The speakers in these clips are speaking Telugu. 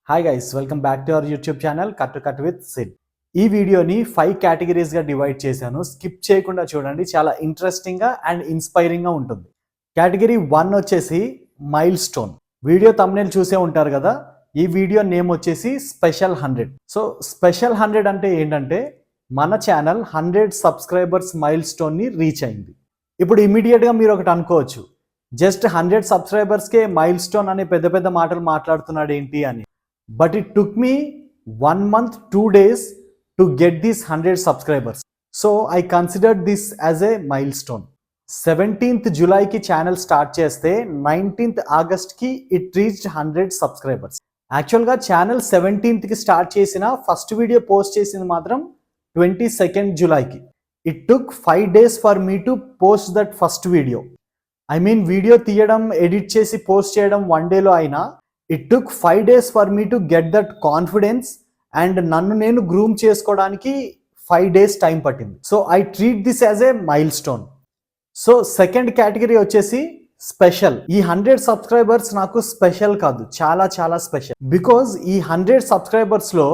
Hi guys, welcome back to our YouTube channel cut with Sid. ఈ వీడియోని 5 కేటగిరీస్గా డివైడ్ చేశాను. స్కిప్ చేయకుండా చూడండి, చాలా ఇంట్రెస్టింగ్గా అండ్ ఇన్స్పైరింగ్గా ఉంటుంది. కేటగిరీ 1 వచ్చేసి మైల్ స్టోన్. వీడియో తమ్నేల్ చూసే ఉంటారు కదా. ఈ వీడియో నేమ్ వచ్చేసి స్పెషల్ 100. సో స్పెషల్ 100 అంటే ఏంటంటే మన ఛానల్ 100 సబ్స్క్రైబర్స్ మైల్ స్టోన్ని రీచ్ అయింది. ఇప్పుడు ఇమీడియట్గా మీరు ఒకటి అనుకోవచ్చు, జస్ట్ 100 సబ్స్క్రైబర్స్కే మైల్ స్టోన్ అనే పెద్ద పెద్ద మాటలు మాట్లాడుతున్నాడు ఏంటి అని. But it took me 1 month 2 days to get these 100 subscribers. So I considered this as a milestone. 17th July ki channel start cheste 19th August ki it reached 100 subscribers. Actual ga channel 17th ki start chesina first video post chesindi matram 22nd July ki. It took 5 days for me to post that first video. I mean video తీయడం edit chesi post cheyadam 1 day lo aina. It took 5 days for me to get that confidence and నన్ను నేను గ్రూమ్ చేసుకోవడానికి 5 days టైం పట్టింది. So I treat this as a mile stone. So second category వచ్చేసి స్పెషల్. ఈ 100 సబ్స్క్రైబర్స్ నాకు స్పెషల్ కాదు, చాలా చాలా స్పెషల్. బికాజ్ ఈ 100 సబ్స్క్రైబర్స్లో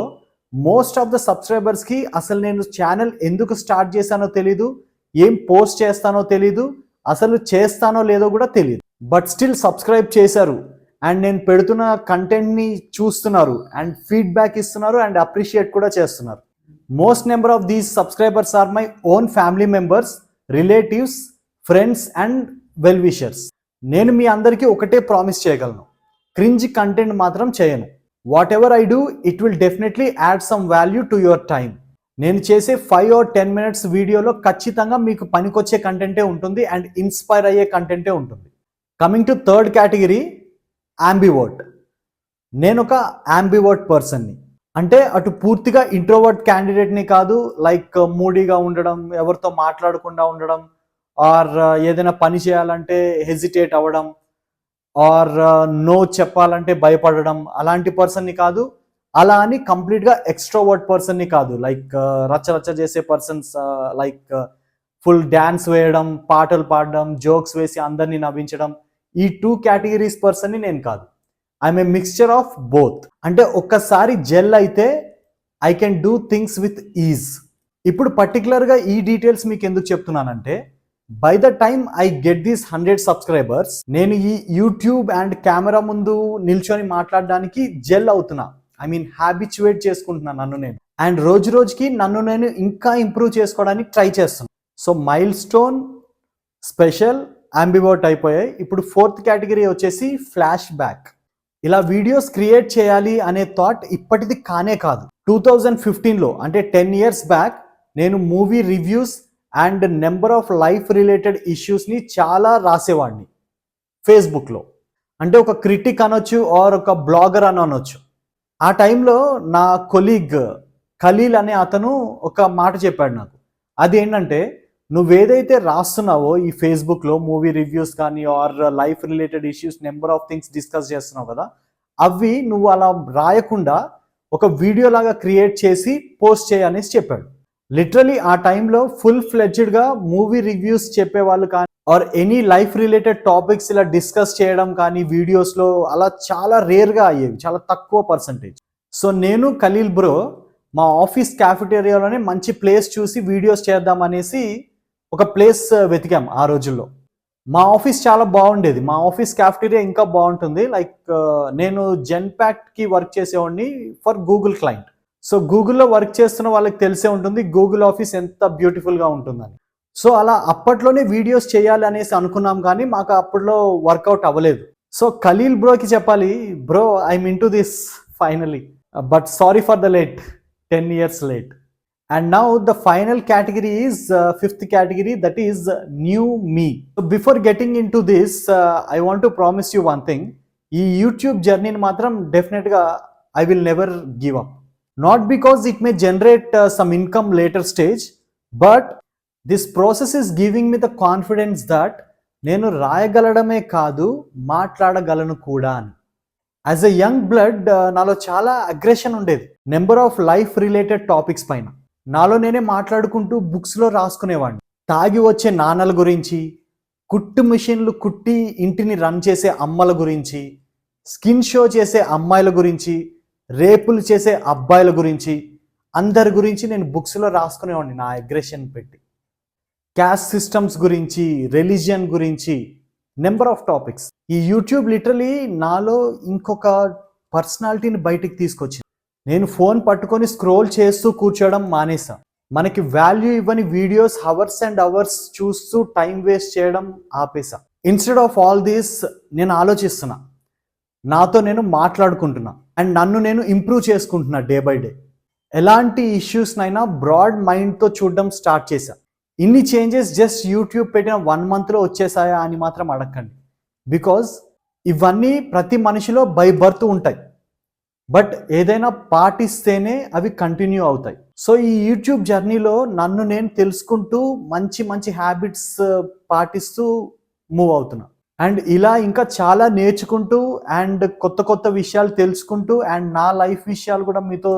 మోస్ట్ ఆఫ్ ద సబ్స్క్రైబర్స్కి అసలు నేను ఛానల్ ఎందుకు స్టార్ట్ చేశానో తెలీదు, ఏం పోస్ట్ చేస్తానో తెలీదు, అసలు చేస్తానో లేదో కూడా తెలియదు. బట్ స్టిల్ సబ్స్క్రైబ్ చేశారు అండ్ నేను పెడుతున్న కంటెంట్ని చూస్తున్నారు అండ్ ఫీడ్బ్యాక్ ఇస్తున్నారు అండ్ అప్రిషియేట్ కూడా చేస్తున్నారు. Most number of these subscribers are my own family members, relatives, friends and well wishers. నేను మీ అందరికీ ఒకటే ప్రామిస్ చేయగలను, క్రింజ్ కంటెంట్ మాత్రం చేయను. What ever I do it will definitely add some value to your time. నేను చేసే 5 or 10 minutes వీడియోలో ఖచ్చితంగా మీకు పనికొచ్చే కంటెంటే ఉంటుంది అండ్ ఇన్స్పైర్ అయ్యే కంటెంటే ఉంటుంది. Coming to third category, ambivert. నేను ఒక అంబివర్ట్ పర్సన్ని. అంటే అటు పూర్తిగా ఇంట్రోవర్ట్ క్యాండిడేట్ని కాదు, లైక్ మూడీగా ఉండడం, ఎవరితో మాట్లాడకుండా ఉండడం, ఆర్ ఏదైనా పని చేయాలంటే హెజిటేట్ అవ్వడం, ఆర్ నో చెప్పాలంటే భయపడడం, అలాంటి పర్సన్ని కాదు. అలా అని కంప్లీట్గా ఎక్స్ట్రోవర్ట్ పర్సన్ని కాదు, లైక్ రచ్చ చేసే పర్సన్స్, లైక్ ఫుల్ డ్యాన్స్ వేయడం, పాటలు పాడడం, జోక్స్ వేసి అందరినీ నవ్వించడం, ఈ 2 కేటగిరీస్ పర్సన్ని నేను కాదు. I'm a mixture of both. అంటే ఒక్కసారి జెల్ అయితే I can do things with is. ఇప్పుడు పర్టికులర్గా ఈ డీటెయిల్స్ మీకు ఎందుకు చెప్తున్నానంటే, by the time I get these 100 subscribers, నేను ఈ యూట్యూబ్ అండ్ కెమెరా ముందు నిల్చొని మాట్లాడడానికి జెల్ అవుతున్నా. ఐ మీన్ హ్యాబిచువేట్ చేసుకుంటున్నాను నన్ను నేను, అండ్ రోజు రోజుకి నన్ను నేను ఇంకా ఇంప్రూవ్ చేసుకోవడానికి ట్రై చేస్తున్నాను. So mile stone, special, ambivert అయిపోయాయి. ఇప్పుడు ఫోర్త్ కేటగిరీ వచ్చేసి ఫ్లాష్ బ్యాక్. ఇలా వీడియోస్ క్రియేట్ చేయాలి అనే థాట్ ఇప్పటిది కానే కాదు. 2015లో అంటే 10 years బ్యాక్ నేను movie reviews and number of life related ఇష్యూస్ని చాలా రాసేవాడిని ఫేస్బుక్లో. అంటే ఒక క్రిటిక్ అనొచ్చు ఆర్ ఒక బ్లాగర్ అని అనొచ్చు. ఆ టైంలో నా కొలీగ్ ఖలీల్ అనే అతను ఒక మాట చెప్పాడు నాకు. అది ఏంటంటే, నువ్వేదైతే రాస్తున్నావో ఈ ఫేస్బుక్లో మూవీ రివ్యూస్ కానీ or life related issues, number of things discuss చేస్తున్నావు కదా, అవి నువ్వు అలా రాయకుండా ఒక వీడియో లాగా క్రియేట్ చేసి పోస్ట్ చేయనేసి చెప్పాడు. లిటరలీ ఆ టైంలో ఫుల్ ఫ్లెడ్జ్డ్గా మూవీ రివ్యూస్ చెప్పేవాళ్ళు కానీ or any life related topics ఇలా డిస్కస్ చేయడం కానీ వీడియోస్లో అలా చాలా రేర్గా అయ్యేవి, చాలా తక్కువ పర్సంటేజ్. సో నేను ఖలీల్ బ్రో మా ఆఫీస్ క్యాఫెటేరియాలోనే మంచి ప్లేస్ చూసి వీడియోస్ చేద్దామనేసి ఒక ప్లేస్ వెతికాం ఆ రోజుల్లో. మా ఆఫీస్ చాలా బాగుండేది, మా ఆఫీస్ క్యాఫెటేరియా ఇంకా బాగుంటుంది. లైక్ నేను జెన్పాక్ట్కి వర్క్ చేసేవాడిని ఫర్ గూగుల్ క్లయింట్. సో గూగుల్లో వర్క్ చేస్తున్న వాళ్ళకి తెలిసే ఉంటుంది గూగుల్ ఆఫీస్ ఎంత బ్యూటిఫుల్గా ఉంటుందని. సో అలా అప్పట్లోనే వీడియోస్ చేయాలి అనేసి అనుకున్నాం, కానీ మాకు అప్పట్లో వర్కౌట్ అవ్వలేదు. సో ఖలీల్ బ్రోకి చెప్పాలి, bro I'm in to this finally, but sorry for the late, 10 years late. And now the final category is fifth category, that is new me. So before getting into this, I want to promise you one thing. Ee YouTube journey ni matram definitely ga I will never give up. Not because it may generate some income later stage, but this process is giving me the confidence that nenu రాయగలడమే కాదు మాట్లాడగలను కూడా అని. యాజ్ ఎ యంగ్ బ్లడ్ నాలో చాలా అగ్రెషన్ ఉండేది number of life related topics పైన. నాలో నేనే మాట్లాడుకుంటూ బుక్స్లో రాసుకునేవాడిని. తాగి వచ్చే నాన్నల గురించి, కుట్టు మిషన్లు కుట్టి ఇంటిని రన్ చేసే అమ్మల గురించి, స్కిన్ షో చేసే అమ్మాయిల గురించి, రేపులు చేసే అబ్బాయిల గురించి, అందరి గురించి నేను బుక్స్లో రాసుకునేవాడిని నా అగ్రెషన్ పెట్టి. క్యాస్ట్ సిస్టమ్స్ గురించి, రిలీజియన్ గురించి, నెంబర్ ఆఫ్ టాపిక్స్. ఈ యూట్యూబ్ లిటరలీ నాలో ఇంకొక పర్సనాలిటీని బయటికి తీసుకొచ్చింది. నేను ఫోన్ పట్టుకొని స్క్రోల్ చేస్తూ కూర్చోవడం మానేసా. మనకి వాల్యూ ఇవ్వని వీడియోస్ అవర్స్ అండ్ అవర్స్ చూస్తూ టైం వేస్ట్ చేయడం ఆపేసా. ఇన్స్టెడ్ ఆఫ్ ఆల్ దీస్ నేను ఆలోచిస్తున్నా, నాతో నేను మాట్లాడుకుంటున్నా అండ్ నన్ను నేను ఇంప్రూవ్ చేసుకుంటున్నా డే బై డే. ఎలాంటి ఇష్యూస్నైనా బ్రాడ్ మైండ్తో చూడడం స్టార్ట్ చేశా. ఇన్ని చేంజెస్ జస్ట్ యూట్యూబ్ పెట్టిన 1 monthలో వచ్చేసాయా అని మాత్రం అడగండి. బికాజ్ ఇవన్నీ ప్రతి మనిషిలో బై బర్త్ ఉంటాయి, బట్ ఏదైనా పాటిస్తేనే అవి కంటిన్యూ అవుతాయి. సో ఈ యూట్యూబ్ జర్నీలో నన్ను నేను తెలుసుకుంటూ మంచి మంచి హ్యాబిట్స్ పాటిస్తూ మూవ్ అవుతున్నా. అండ్ ఇలా ఇంకా చాలా నేర్చుకుంటూ అండ్ కొత్త కొత్త విషయాలు తెలుసుకుంటూ అండ్ నా లైఫ్ విషయాలు కూడా మీతో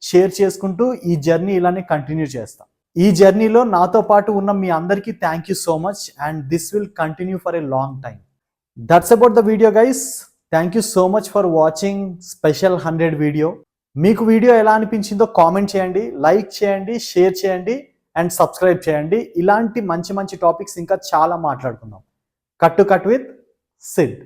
షేర్ చేసుకుంటూ ఈ జర్నీ ఇలానే కంటిన్యూ చేస్తా. ఈ జర్నీలో నాతో పాటు ఉన్న మీ అందరికీ thank you so much and this will continue for a long time. That's about the video guys. Thank you so much for watching special 100 video. మీకు వీడియో ఎలా అనిపించిందో కామెంట్ చేయండి, లైక్ చేయండి, షేర్ చేయండి అండ్ సబ్స్క్రైబ్ చేయండి. ఇలాంటి మంచి మంచి టాపిక్స్ ఇంకా చాలా మాట్లాడుకుందాం. Cut to cut with Sid.